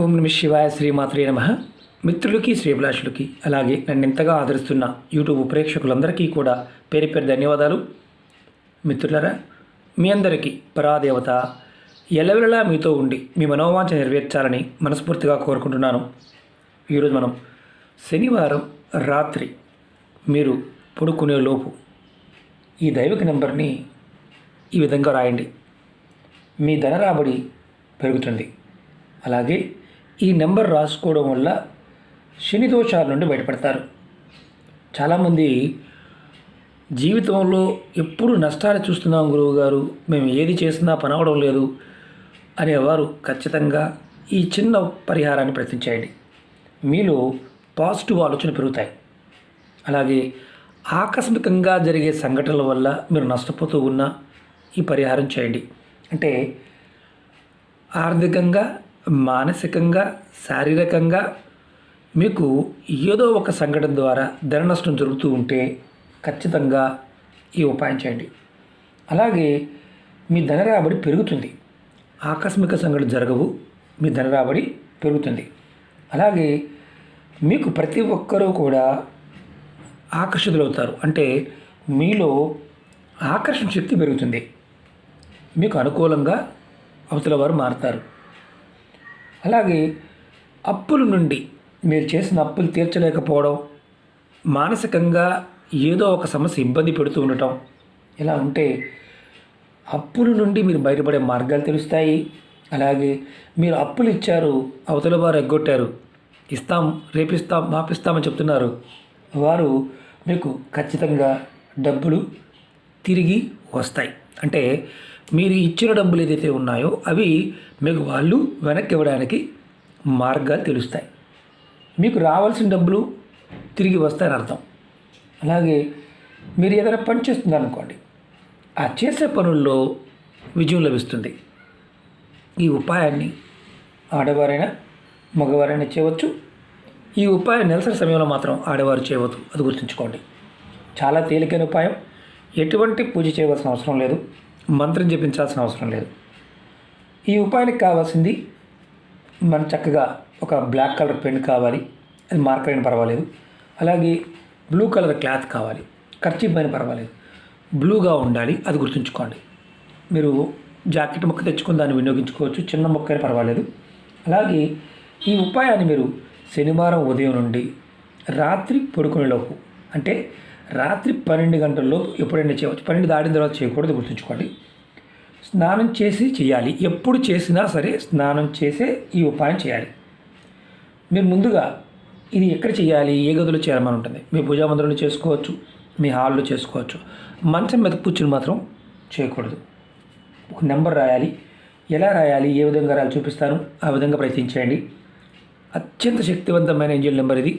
ఓం నమ శివాయ శ్రీమాత్రే నమ. మిత్రులకి శ్రీభిలాషులకి అలాగే నన్ను ఎంతగా ఆదరిస్తున్న యూట్యూబ్ ప్రేక్షకులందరికీ కూడా పేరు పేరు ధన్యవాదాలు. మిత్రులరా, మీ అందరికీ పరాదేవత ఎల్లవెల్లలా మీతో ఉండి మీ మనోవాంఛ నెరవేర్చాలని మనస్ఫూర్తిగా కోరుకుంటున్నాను. ఈరోజు మనం శనివారం రాత్రి మీరు పడుకునే లోపు ఈ దైవిక నెంబర్ని ఈ విధంగా రాయండి. మీ ధన రాబడి పెరుగుతుంది. అలాగే ఈ నెంబర్ రాసుకోవడం వల్ల శని దోషాల నుండి బయటపడతారు. చాలామంది జీవితంలో ఎప్పుడు నష్టాలు చూస్తున్నాం గురువుగారు, మేము ఏది చేసినా పని అవడం లేదు అనేవారు ఖచ్చితంగా ఈ చిన్న పరిహారాన్ని ప్రయత్నించండి. మీలో పాజిటివ్ ఆలోచన పెరుగుతాయి. అలాగే ఆకస్మికంగా జరిగే సంఘటనల వల్ల మీరు నష్టపోతూ ఉన్న ఈ పరిహారం చేయండి. అంటే ఆర్థికంగా, మానసికంగా, శారీరకంగా మీకు ఏదో ఒక సంఘటన ద్వారా ధన నష్టం జరుగుతూ ఉంటే ఖచ్చితంగా ఈ ఉపాయం చేయండి. అలాగే మీ ధన రాబడి పెరుగుతుంది. ఆకస్మిక సంఘటనలు జరగవు, మీ ధన రాబడి పెరుగుతుంది. అలాగే మీకు ప్రతి ఒక్కరూ కూడా ఆకర్షితులవుతారు. అంటే మీలో ఆకర్షణ శక్తి పెరుగుతుంది. మీకు అనుకూలంగా అవతల వారు మారుతారు. అలాగే అప్పుల నుండి మీరు చేసిన అప్పులు తీర్చలేకపోవడం, మానసికంగా ఏదో ఒక సమస్య ఇబ్బంది పెడుతూ ఉండటం, ఇలా ఉంటే అప్పుల నుండి మీరు బయటపడే మార్గాలు తెలుస్తాయి. అలాగే మీరు అప్పులు ఇచ్చారు, అవతల వారు ఎగ్గొట్టారు, ఇస్తాం, రేపిస్తాం, మాపిస్తామని చెప్తున్నారు, వారు మీకు ఖచ్చితంగా డబ్బులు తిరిగి వస్తాయి. అంటే మీరు ఇచ్చిన డబ్బులు ఏదైతే ఉన్నాయో అవి మీకు వాళ్ళు వెనక్కి ఇవ్వడానికి మార్గాలు తెలుస్తాయి. మీకు రావాల్సిన డబ్బులు తిరిగి వస్తాయని అర్థం. అలాగే మీరు ఏదైనా పని చేస్తున్నారనుకోండి, ఆ చేసే పనుల్లో విజయం లభిస్తుంది. ఈ ఉపాయాన్ని ఆడవారైనా మగవారైనా చేయవచ్చు. ఈ ఉపాయం నెలసరి సమయంలో మాత్రం ఆడవారు చేయవద్దు, అది గుర్తుంచుకోండి. చాలా తేలికైన ఉపాయం. ఎటువంటి పూజ చేయవలసిన అవసరం లేదు, మంత్రం జపించాల్సిన అవసరం లేదు. ఈ ఉపాయానికి కావాల్సింది మన చక్కగా ఒక బ్లాక్ కలర్ పెన్ కావాలి, అది మార్కర్ అయినా పర్వాలేదు. అలాగే బ్లూ కలర్ క్లాత్ కావాలి, కర్చీఫ్ అయినా పర్వాలేదు, బ్లూగా ఉండాలి, అది గుర్తుంచుకోండి. మీరు జాకెట్ ముక్క తెచ్చుకొని దాన్ని వినియోగించుకోవచ్చు, చిన్న ముక్క అయినా పర్వాలేదు. అలాగే ఈ ఉపాయాన్ని మీరు శనివారం ఉదయం నుండి రాత్రి పడుకునేలోపు, అంటే రాత్రి 12 గంటల్లోపు ఎప్పుడైనా చేయవచ్చు. 12 దాటిన తర్వాత చేయకూడదు, గుర్తుంచుకోండి. స్నానం చేసి చేయాలి. ఎప్పుడు చేసినా సరే స్నానం చేసే ఈ ఉపాయం చేయాలి. మీరు ముందుగా ఇది ఎక్కడ చేయాలి, ఏ గదిలో చేయాలని ఉంటుంది. మీ పూజా మందిరంలో చేసుకోవచ్చు, మీ హాల్లో చేసుకోవచ్చు. మంచం మీద కూర్చుని మాత్రం చేయకూడదు. ఒక నెంబర్ రాయాలి. ఎలా రాయాలి, ఏ విధంగా రాయాలి చూపిస్తాను, ఆ విధంగా ప్రయత్నించండి. అత్యంత శక్తివంతమైన ఏంజల్ నెంబర్ ఇది.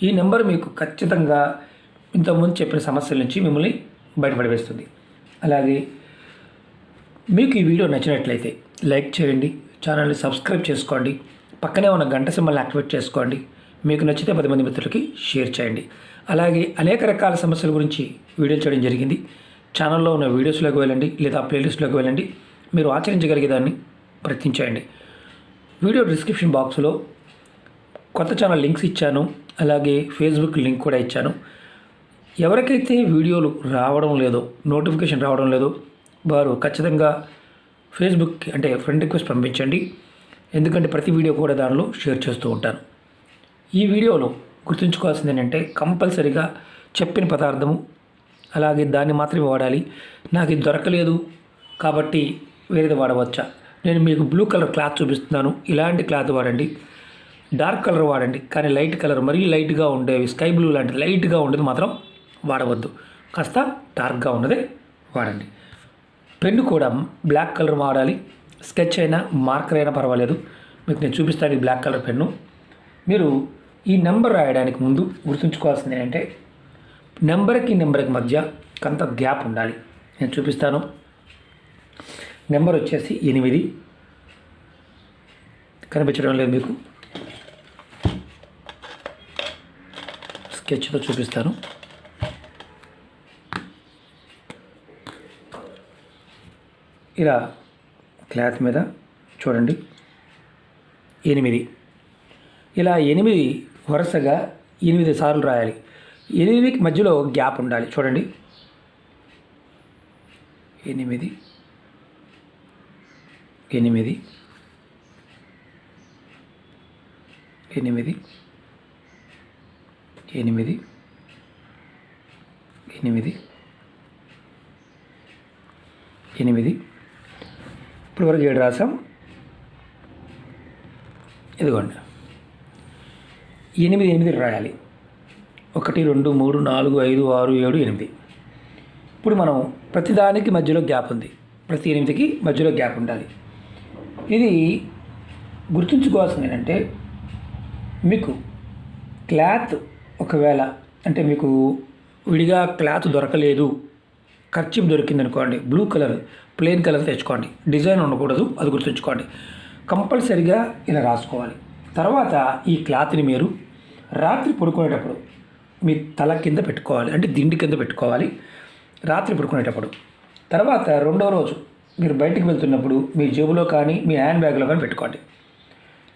ఈ నెంబర్ మీకు ఖచ్చితంగా ఇంతకుముందు చెప్పిన సమస్యల నుంచి మిమ్మల్ని బయటపడవేస్తుంది. అలాగే మీకు ఈ వీడియో నచ్చినట్లయితే లైక్ చేయండి, ఛానల్ని సబ్స్క్రైబ్ చేసుకోండి, పక్కనే ఉన్న గంట సింబల్ని యాక్టివేట్ చేసుకోండి. మీకు నచ్చితే 10 మంది మిత్రులకి షేర్ చేయండి. అలాగే అనేక రకాల సమస్యల గురించి వీడియోలు చేయడం జరిగింది. ఛానల్లో ఉన్న వీడియోస్లోకి వెళ్ళండి, లేదా ప్లేలిస్ట్లోకి వెళ్ళండి. మీరు ఆచరించగలిగేదాన్ని ప్రయత్నించండి. వీడియో డిస్క్రిప్షన్ బాక్స్లో కొత్త ఛానల్ లింక్స్ ఇచ్చాను, అలాగే ఫేస్బుక్ లింక్ కూడా ఇచ్చాను. ఎవరికైతే వీడియోలు రావడం లేదో, నోటిఫికేషన్ రావడం లేదో వారు ఖచ్చితంగా ఫేస్బుక్ అంటే ఫ్రెండ్ రిక్వెస్ట్ పంపించండి. ఎందుకంటే ప్రతి వీడియో కూడా దానిలో షేర్ చేస్తూ ఉంటాను. ఈ వీడియోలో గుర్తుంచుకోవాల్సింది ఏంటంటే కంపల్సరీగా చెప్పిన పదార్థము, అలాగే దాన్ని మాత్రమే వాడాలి. నాకు ఇది దొరకలేదు కాబట్టి వేరేది వాడవచ్చా? నేను మీకు బ్లూ కలర్ క్లాత్ చూపిస్తున్నాను, ఇలాంటి క్లాత్ వాడండి. డార్క్ కలర్ వాడండి, కానీ లైట్ కలర్, మరీ లైట్గా ఉండేవి, స్కై బ్లూ లాంటి లైట్గా ఉండేది మాత్రం వాడవద్దు. కాస్త డార్క్గా ఉన్నదే వాడండి. పెన్ను కూడా బ్లాక్ కలర్ వాడాలి. స్కెచ్ అయినా మార్కర్ అయినా పర్వాలేదు. మీకు నేను చూపిస్తాను ఈ బ్లాక్ కలర్ పెన్ను. మీరు ఈ నెంబర్ రాయడానికి ముందు గుర్తుంచుకోవాల్సింది ఏంటంటే నెంబర్కి మధ్య కొంత గ్యాప్ ఉండాలి. నేను చూపిస్తాను. నెంబర్ వచ్చేసి 8. కనిపించడం లేదు మీకు, స్కెచ్తో చూపిస్తాను. ఇలా క్లాత్ మీద చూడండి 8 ఇలా 8 వరుసగా 8 సార్లు రాయాలి. 8కి మధ్యలో గ్యాప్ ఉండాలి. చూడండి, 8 8 8 8 8 8. ఇప్పుడు వరకు 7 రాసాం. ఇదిగోండి, 8 రాయాలి. 1 2 3 4 5 6 7 8. ఇప్పుడు మనం ప్రతిదానికి మధ్యలో గ్యాప్ ఉంది. ప్రతి 8కి మధ్యలో గ్యాప్ ఉండాలి. ఇది గుర్తుంచుకోవాల్సింది ఏంటంటే, మీకు క్లాత్ ఒకవేళ అంటే మీకు విడిగా క్లాత్ దొరకలేదు, కర్చీఫ్ దొరికింది అనుకోండి, బ్లూ కలర్ ప్లెయిన్ కలర్ తెచ్చుకోండి. డిజైన్ ఉండకూడదు, అది గుర్తుంచుకోండి. కంపల్సరిగా ఇలా రాసుకోవాలి. తర్వాత ఈ క్లాత్ని మీరు రాత్రి పడుకునేటప్పుడు మీ తల కింద పెట్టుకోవాలి, అంటే దిండి కింద పెట్టుకోవాలి రాత్రి పడుకునేటప్పుడు. తర్వాత రెండో రోజు మీరు బయటికి వెళ్తున్నప్పుడు మీ జేబులో కానీ మీ హ్యాండ్ బ్యాగ్లో కానీ పెట్టుకోండి.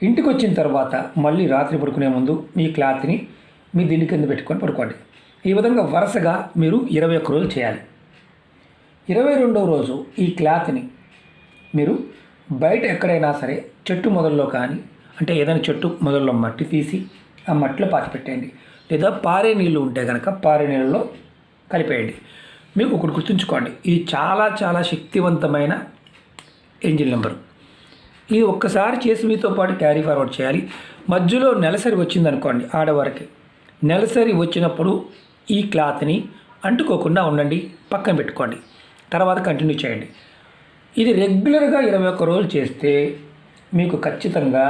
ఇంటికి వచ్చిన తర్వాత మళ్ళీ రాత్రి పడుకునే ముందు మీ క్లాత్ని మీ దిండి కింద పెట్టుకొని పడుకోండి. ఈ విధంగా వరుసగా మీరు 21 రోజులు చేయాలి. 22వ రోజు ఈ క్లాత్ని మీరు బయట ఎక్కడైనా సరే చెట్టు మొదల్లో కానీ, అంటే ఏదైనా చెట్టు మొదల్లో మట్టి తీసి ఆ మట్టిలో పాతి పెట్టేయండి. లేదా పారే నీళ్ళు ఉంటే కనుక పారే నీళ్ళలో కలిపేయండి. మీకు ఒకటి గుర్తుంచుకోండి, ఇది చాలా చాలా శక్తివంతమైన ఏంజిల్ నెంబరు. ఇది ఒక్కసారి చేసి మీతో పాటు క్యారీ ఫార్వర్డ్ చేయాలి. మధ్యలో నెలసరి వచ్చిందనుకోండి, ఆడవారికి నెలసరి వచ్చినప్పుడు ఈ క్లాత్ని అంటుకోకుండా ఉండండి, పక్కన పెట్టుకోండి. తర్వాత కంటిన్యూ చేయండి. ఇది రెగ్యులర్గా 21 రోజులు చేస్తే మీకు ఖచ్చితంగా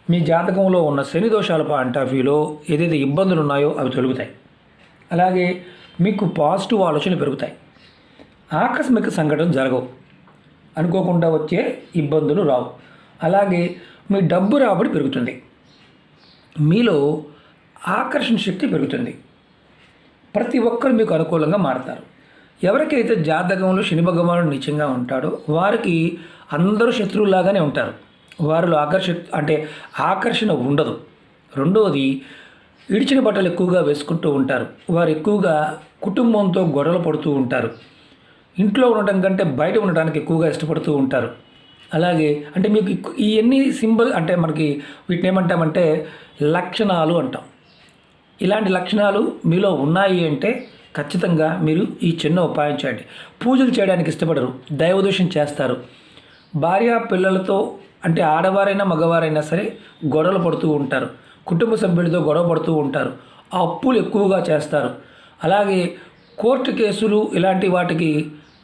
మీ జాతకంలో ఉన్న శని దోషాల పాయింట్ ఆఫ్ వ్యూలో ఏదైతే ఇబ్బందులు ఉన్నాయో అవి తొలుగుతాయి. అలాగే మీకు పాజిటివ్ ఆలోచనలు పెరుగుతాయి. ఆకస్మిక సంఘటనలు జరగవు, అనుకోకుండా వచ్చే ఇబ్బందులు రావు. అలాగే మీ డబ్బు రాబడి పెరుగుతుంది, మీలో ఆకర్షణ శక్తి పెరుగుతుంది. ప్రతి ఒక్కరు మీకు అనుకూలంగా మారతారు. ఎవరికైతే జాతకంలో శని భగవానుడు నిత్యంగా ఉంటాడో వారికి అందరూ శత్రువులాగానే ఉంటారు. వారిలో ఆకర్షణ ఉండదు. రెండవది, ఇడిచిన బట్టలు ఎక్కువగా వేసుకుంటూ ఉంటారు. వారు ఎక్కువగా కుటుంబంతో గొడవలు పడుతూ ఉంటారు. ఇంట్లో ఉండటం కంటే బయట ఉండటానికి ఎక్కువగా ఇష్టపడుతూ ఉంటారు. అలాగే అంటే మీకు ఇవన్నీ సింబల్ అంటే మనకి వీటిని ఏమంటామంటే లక్షణాలు అంటాం. ఇలాంటి లక్షణాలు మీలో ఉన్నాయి అంటే ఖచ్చితంగా మీరు ఈ చిన్న ఉపాయం చేయండి. పూజలు చేయడానికి ఇష్టపడరు, దైవదోషం చేస్తారు. భార్య పిల్లలతో అంటే ఆడవారైనా మగవారైనా సరే గొడవలు పడుతూ ఉంటారు. కుటుంబ సభ్యులతో గొడవ పడుతూ ఉంటారు. అప్పులు ఎక్కువగా చేస్తారు. అలాగే కోర్టు కేసులు ఇలాంటి వాటికి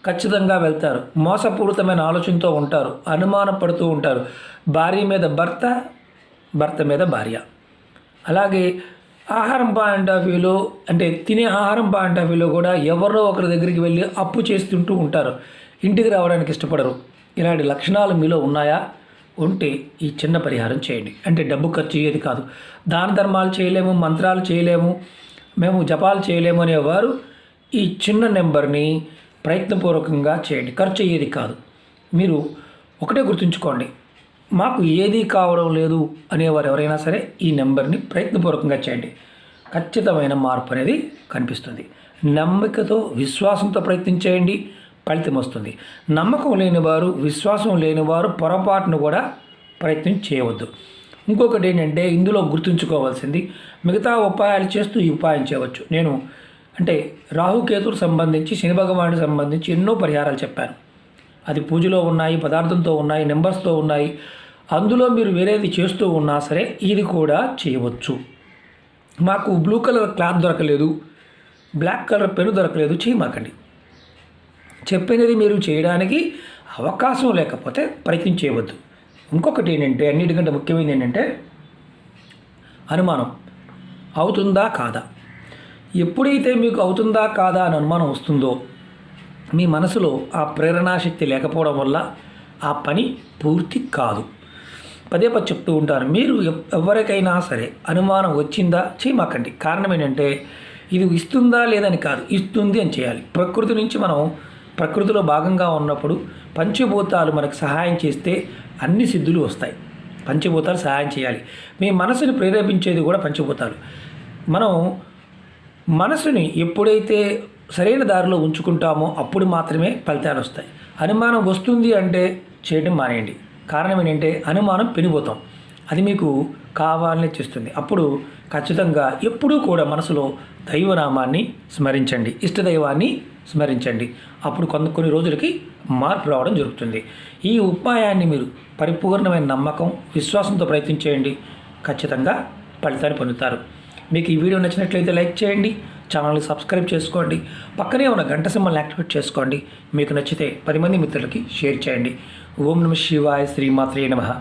ఖచ్చితంగా వెళ్తారు. మోసపూరితమైన ఆలోచనతో ఉంటారు, అనుమానపడుతూ ఉంటారు. భార్య మీద భర్త, భర్త మీద భార్య. అలాగే ఆహారం పాయింట్ ఆఫ్ వ్యూలో అంటే తినే ఆహారం పాయింట్ ఆఫ్ వ్యూలో కూడా ఎవరో ఒకరి దగ్గరికి వెళ్ళి అప్పు చేస్తుంటూ ఉంటారు, ఇంటికి రావడానికి ఇష్టపడరు. ఇలాంటి లక్షణాలు మీలో ఉన్నాయా? ఉంటే ఈ చిన్న పరిహారం చేయండి. అంటే డబ్బు ఖర్చు అయ్యేది కాదు, దాన ధర్మాలు చేయలేము, మంత్రాలు చేయలేము, మేము జపాలు చేయలేము అనేవారు ఈ చిన్న నెంబర్ని ప్రయత్నపూర్వకంగా చేయండి. ఖర్చు అయ్యేది కాదు. మీరు ఒకటే గుర్తుంచుకోండి, మాకు ఏదీ కావడం లేదు అనేవారు ఎవరైనా సరే ఈ నెంబర్ని ప్రయత్నపూర్వకంగా చేయండి. ఖచ్చితమైన మార్పు అనేది కనిపిస్తుంది. నమ్మకతో విశ్వాసంతో ప్రయత్నం చేయండి, ఫలితం వస్తుంది. నమ్మకం లేనివారు, విశ్వాసం లేనివారు పొరపాటును కూడా ప్రయత్నం చేయవద్దు. ఇంకొకటి ఏంటంటే ఇందులో గుర్తుంచుకోవాల్సింది, మిగతా ఉపాయాలు చేస్తూ ఈ ఉపాయం చేయవచ్చు. నేను అంటే రాహుకేతువుకు సంబంధించి, శని భగవానుడికి సంబంధించి ఎన్నో పరిహారాలు చెప్పాను. అది పూజలో ఉన్నాయి, పదార్థంతో ఉన్నాయి, నెంబర్స్తో ఉన్నాయి. అందులో మీరు వేరేది చేస్తూ ఉన్నా సరే ఇది కూడా చేయవచ్చు. మాకు బ్లూ కలర్ క్లాత్ దొరకలేదు, బ్లాక్ కలర్ పెన్ దొరకలేదు చేయమాకండి. చెప్పినది మీరు చేయడానికి అవకాశం లేకపోతే ప్రయత్నం చేయవద్దు. ఇంకొకటి ఏంటంటే అన్నిటికంటే ముఖ్యమైనది ఏంటంటే అనుమానం. అవుతుందా కాదా? ఎప్పుడైతే మీకు అవుతుందా కాదా అని అనుమానం వస్తుందో మీ మనసులో ఆ ప్రేరణాశక్తి లేకపోవడం వల్ల ఆ పని పూర్తి కాదు. పదే పదే చెప్తూ ఉంటాను, మీరు ఎవరికైనా సరే అనుమానం వచ్చిందా చేయమాకండి. కారణం ఏంటంటే ఇది ఇస్తుందా లేదని కాదు, ఇస్తుంది అని చేయాలి. ప్రకృతి నుంచి మనం ప్రకృతిలో భాగంగా ఉన్నప్పుడు పంచభూతాలు మనకు సహాయం చేస్తే అన్ని సిద్ధులు వస్తాయి. పంచభూతాలు సహాయం చేయాలి. మీ మనసుని ప్రేరేపించేది కూడా పంచభూతాలు. మనం మనసుని ఎప్పుడైతే సరైన దారిలో ఉంచుకుంటామో అప్పుడు మాత్రమే ఫలితాలు వస్తాయి. అనుమానం వస్తుంది అంటే చేయడం మానేయండి. కారణం ఏంటంటే అనుమానం పెనిపోతాం, అది మీకు కావాలని చేస్తుంది. అప్పుడు ఖచ్చితంగా ఎప్పుడూ కూడా మనసులో దైవనామాన్ని స్మరించండి, ఇష్టదైవాన్ని స్మరించండి. అప్పుడు కొన్ని రోజులకి మార్పు రావడం జరుగుతుంది. ఈ ఉపాయాన్ని మీరు పరిపూర్ణమైన నమ్మకం, విశ్వాసంతో ప్రయత్నించేయండి, ఖచ్చితంగా ఫలితాన్ని పొందుతారు. మీకు ఈ వీడియో నచ్చినట్లయితే లైక్ చేయండి, ఛానల్ని సబ్స్క్రైబ్ చేసుకోండి, పక్కనే ఉన్న గంట సింబల్ని యాక్టివేట్ చేసుకోండి. మీకు నచ్చితే 10 మంది మిత్రులకి షేర్ చేయండి. ఓం నమః శివాయ, శ్రీమాత్రే నమః.